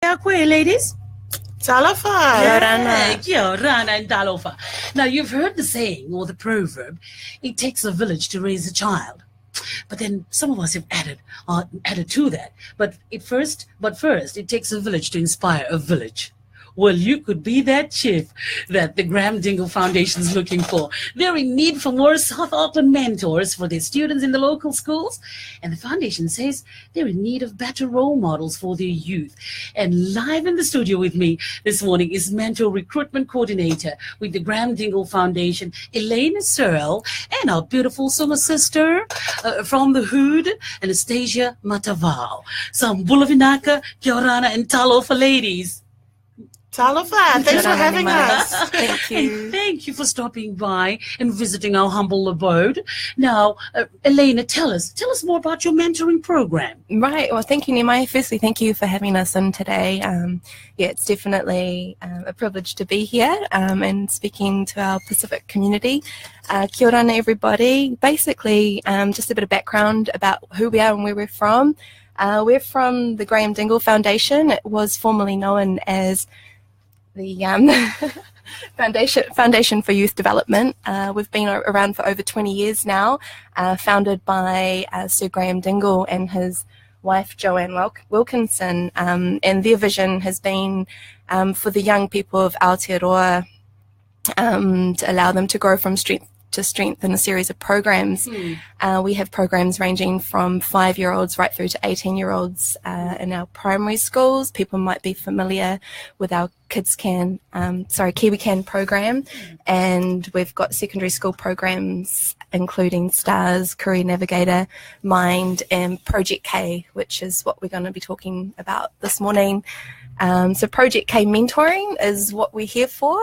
Kakwe, ladies. Talofa. Yeah, kia orana and talofa. Now, you've heard the saying or the proverb, it takes a village to raise a child. But then some of us have added to that. But first, it takes a village to inspire a village. Well, you could be that chief that the Graeme Dingle Foundation is looking for. They're in need for more South Auckland mentors for their students in the local schools. And the foundation says they're in need of better role models for their youth. And live in the studio with me this morning is Mentor Recruitment Coordinator with the Graeme Dingle Foundation, Elena Searle, and our beautiful summer sister from the Hood, Anastasia Matavao. Some Bulavinaka, Kia orana, and Talofa ladies. Talofa, thanks for having us. Thank you. And thank you for stopping by and visiting our humble abode. Now, Elena, tell us more about your mentoring program. Right. Well, thank you, Nimai. Firstly, thank you for having us in today. It's definitely a privilege to be here and speaking to our Pacific community. Kia orana, everybody. Basically, just a bit of background about who we are and where we're from. We're from the Graeme Dingle Foundation. It was formerly known as the Foundation for Youth Development. We've been around for over 20 years now, founded by Sir Graeme Dingle and his wife Joanne Wilkinson, and their vision has been for the young people of Aotearoa to allow them to grow from strength to strength in a series of programs. We have programs ranging from 5-year-olds right through to 18-year-olds in our primary schools. People might be familiar with our Kiwi Can program, and we've got secondary school programs including STARS, Career Navigator, Mind, and Project K, which is what we're going to be talking about this morning. So Project K mentoring is what we're here for.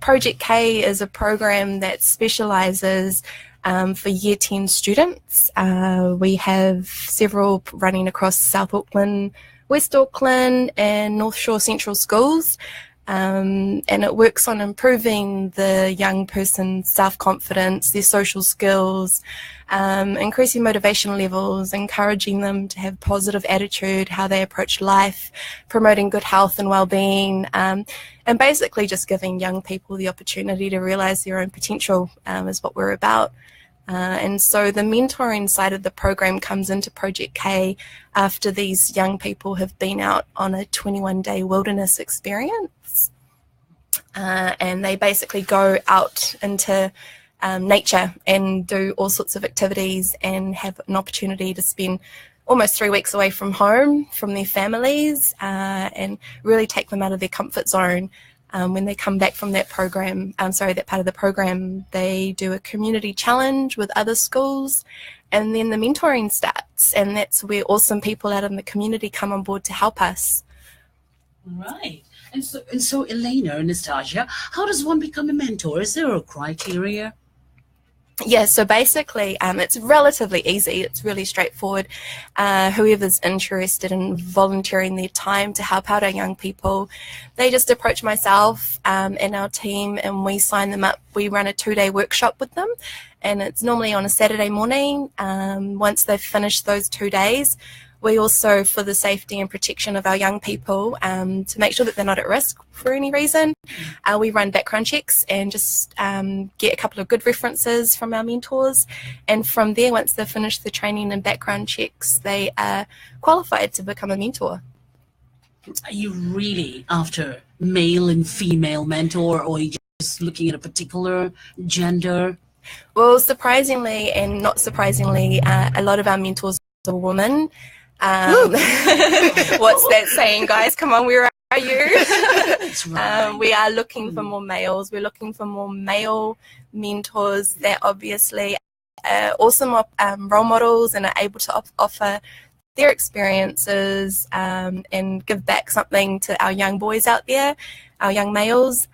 Project K is a program that specialises for Year 10 students. We have several running across South Auckland, West Auckland and North Shore Central schools, and it works on improving the young person's self-confidence, their social skills, increasing motivation levels, encouraging them to have positive attitude, how they approach life, promoting good health and well-being, and basically just giving young people the opportunity to realise their own potential is what we're about. And so the mentoring side of the program comes into Project K after these young people have been out on a 21-day wilderness experience. And they basically go out into nature and do all sorts of activities and have an opportunity to spend almost 3 weeks away from home, from their families, and really take them out of their comfort zone. When they come back from that program, that part of the program, they do a community challenge with other schools, and then the mentoring starts, and that's where awesome people out in the community come on board to help us. Right. And so Elena, Anastasia, how does one become a mentor? Is there a criteria? Yeah, so basically it's relatively easy. It's really straightforward. Whoever's interested in volunteering their time to help out our young people, they just approach myself and our team, and we sign them up. We run a 2-day workshop with them, and it's normally on a Saturday morning. Once they've finished those 2 days, we also, for the safety and protection of our young people, to make sure that they're not at risk for any reason, we run background checks and just get a couple of good references from our mentors. And from there, once they've finished the training and background checks, they are qualified to become a mentor. Are you really after male and female mentor, or are you just looking at a particular gender? Well, surprisingly and not surprisingly, a lot of our mentors are women. What's that saying, guys? Come on, where are you? That's right. We are looking for more males. We're looking for more male mentors that obviously are awesome role models and are able to offer their experiences and give back something to our young boys out there, our young males.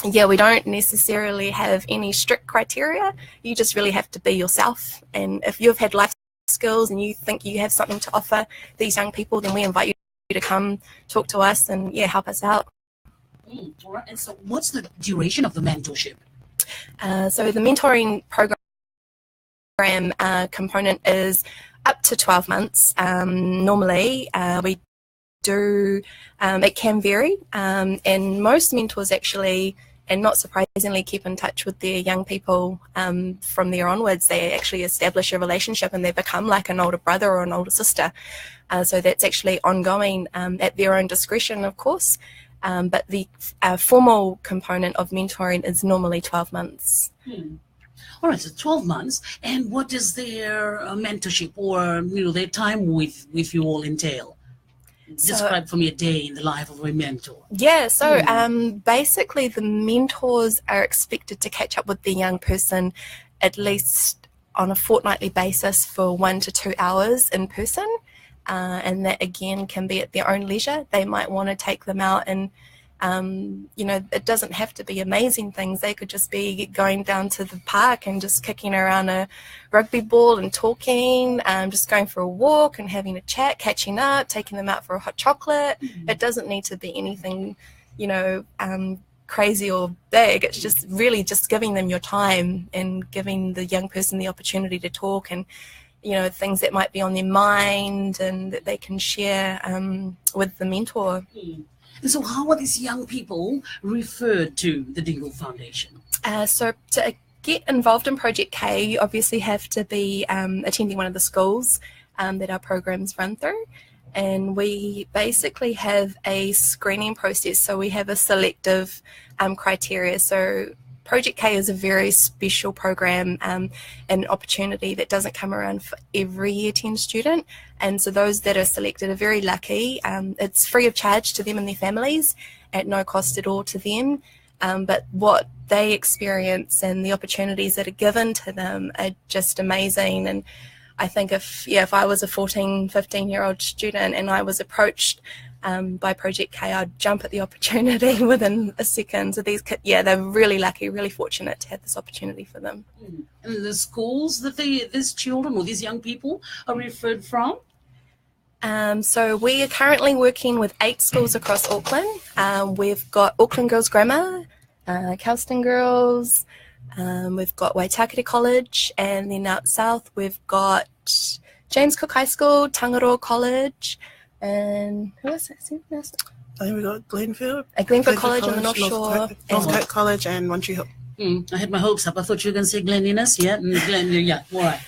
Yeah, we don't necessarily have any strict criteria. You just really have to be yourself. And if you've had life skills and you think you have something to offer these young people, then we invite you to come talk to us and help us out. All right. And so what's the duration of the mentorship? So the mentoring program program component is up to 12 months. Normally, we do, it can vary, and most mentors actually, and not surprisingly, keep in touch with their young people from there onwards. They actually establish a relationship and they become like an older brother or an older sister. So that's actually ongoing at their own discretion, of course. But the formal component of mentoring is normally 12 months. All right, so 12 months. And what does their mentorship or their time with you all entail? Describe for me a day in the life of a mentor. Yeah, so basically the mentors are expected to catch up with the young person at least on a fortnightly basis for 1 to 2 hours in person. And that again can be at their own leisure. They might want to take them out and it doesn't have to be amazing things. They could just be going down to the park and just kicking around a rugby ball and talking, just going for a walk and having a chat, catching up, taking them out for a hot chocolate. It doesn't need to be anything, crazy or big. It's just really just giving them your time and giving the young person the opportunity to talk and things that might be on their mind and that they can share with the mentor. And so how are these young people referred to the Dingle Foundation? So to get involved in Project K, you obviously have to be attending one of the schools that our programs run through. And we basically have a screening process. So we have a selective criteria. So Project K is a very special program, an opportunity that doesn't come around for every Year 10 student. And so those that are selected are very lucky. It's free of charge to them and their families, at no cost at all to them. But what they experience and the opportunities that are given to them are just amazing. And I think if I was a 14, 15-year-old student and I was approached by Project K, I'd jump at the opportunity within a second. So these kids, they're really lucky, really fortunate to have this opportunity for them. And the schools that these children or these young people are referred from? So we are currently working with 8 schools across Auckland. We've got Auckland Girls Grammar, Kelston Girls, we've got Waitakere College, and then out south we've got James Cook High School, Tangaroa College, and who else? I think we got Glenfield. Glenfield College on the North Shore. Northcote College and One Tree Hill. I had my hopes up. I thought you were going to say Glen Innes. Yeah, all right.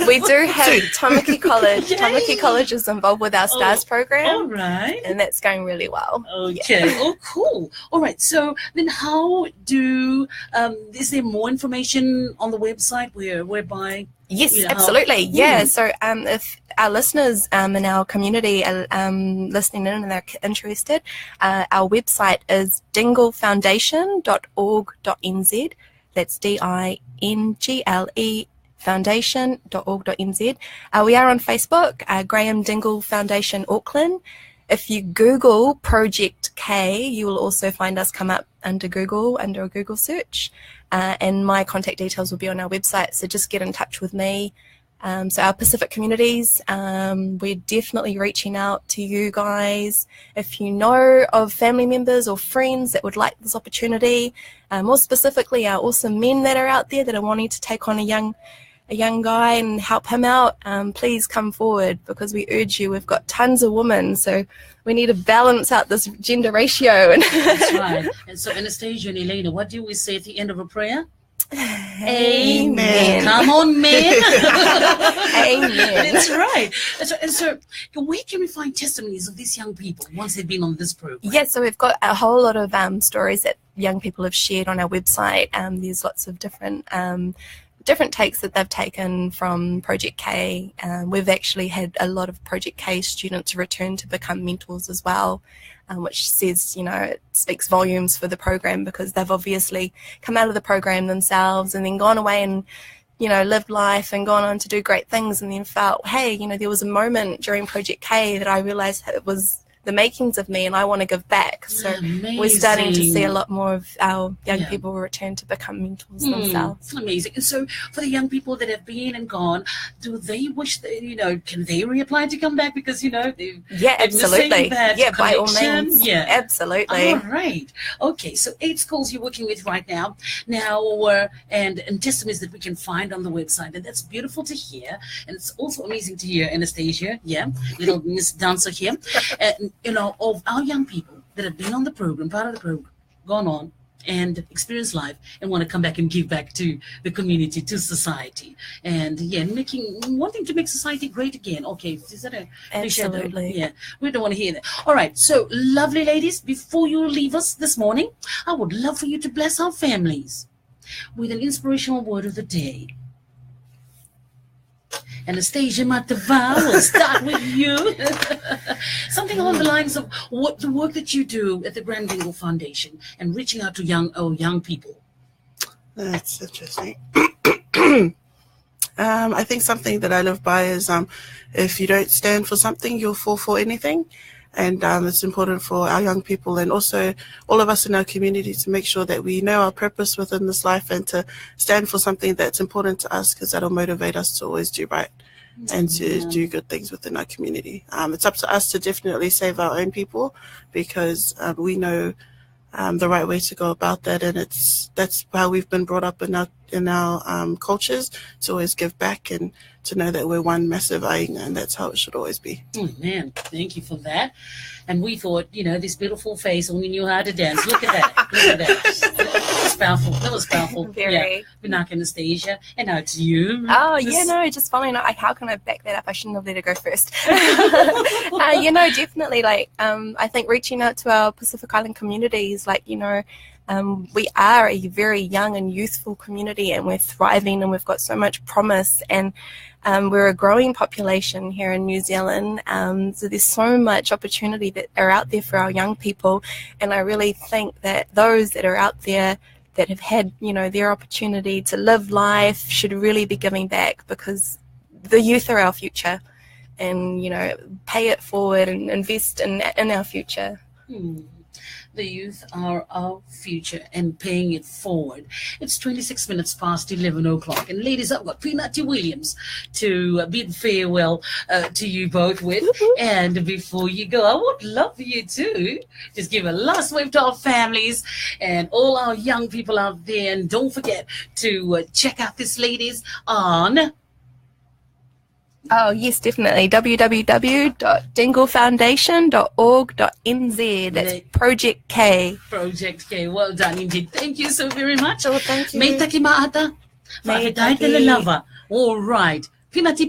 we do have Tamaki College. Tamaki College is involved with our STARS program. All right. And that's going really well. Okay. Oh, cool. All right. So then how is there more information on the website whereby? Yes, absolutely. So if our listeners in our community are listening in and they're interested, our website is dinglefoundation.org.nz. That's DINGLE foundation.org.nz. We are on Facebook, Graeme Dingle Foundation Auckland. If you Google Project K, you will also find us come up under a Google search. And my contact details will be on our website, so just get in touch with me. So our Pacific communities, we're definitely reaching out to you guys. If you know of family members or friends that would like this opportunity, more specifically our awesome men that are out there that are wanting to take on a young guy and help him out, please come forward, because we urge you. We've got tons of women, so we need to balance out this gender ratio. That's right. And so Anastasia and Elena, what do we say at the end of a prayer? Amen. Come on, men. Amen. That's right. And so where can we find testimonies of these young people once they've been on this program? Yeah, so we've got a whole lot of stories that young people have shared on our website. There's lots of different takes that they've taken from Project K. We've actually had a lot of Project K students return to become mentors as well, which says, it speaks volumes for the program, because they've obviously come out of the program themselves and then gone away and, lived life and gone on to do great things, and then felt, hey, there was a moment during Project K that I realized it was the makings of me, and I want to give back. So we're starting to see a lot more of our young people return to become mentors themselves. Amazing. And so for the young people that have been and gone, do they wish that, can they reapply to come back? Because, absolutely. By all means. Yeah, absolutely. All right. Okay. So 8 schools you're working with right now, and testimonies that we can find on the website. And that's beautiful to hear. And it's also amazing to hear, Anastasia. Yeah. Little Miss Dancer here. Of our young people that have been on the program, part of the program, gone on and experienced life and want to come back and give back to the community, to society, and wanting to make society great again. Okay, is that absolutely? Yeah, we don't want to hear that. All right, so lovely ladies, before you leave us this morning, I would love for you to bless our families with an inspirational word of the day. Anastasia Matava, we'll start with you. Something along the lines of what the work that you do at the Graeme Dingle Foundation and reaching out to young people. That's interesting. I think something that I live by is if you don't stand for something, you'll fall for anything. And it's important for our young people and also all of us in our community to make sure that we know our purpose within this life and to stand for something that's important to us, because that'll motivate us to always do right and to do good things within our community. It's up to us to definitely save our own people, because we know the right way to go about that, and that's how we've been brought up in our cultures, to always give back and to know that we're one massive ainga, and that's how it should always be. Oh man, thank you for that. And we thought, this beautiful face only knew how to dance. Look at that. Look at that. That was powerful. That was powerful. Very. Binak Anastasia. And now it's you. Oh, just following up. How can I back that up? I shouldn't have let her go first. Definitely. I think reaching out to our Pacific Island communities, we are a very young and youthful community, and we're thriving, and we've got so much promise, and we're a growing population here in New Zealand, so there's so much opportunity that are out there for our young people, and I really think that those that are out there that have had their opportunity to live life should really be giving back, because the youth are our future, and pay it forward and invest in our future. The youth are our future, and paying it forward. It's 26 minutes past 11 o'clock. And ladies, I've got Peanutty Williams to bid farewell to you both with. And before you go, I would love for you to just give a last wave to our families and all our young people out there. And don't forget to check out this ladies on... Oh, yes, definitely. www.dinglefoundation.org.nz. That's Project K. Project K. Well done indeed. Thank you so very much. Oh, thank you. May taki maata. All right. Pinati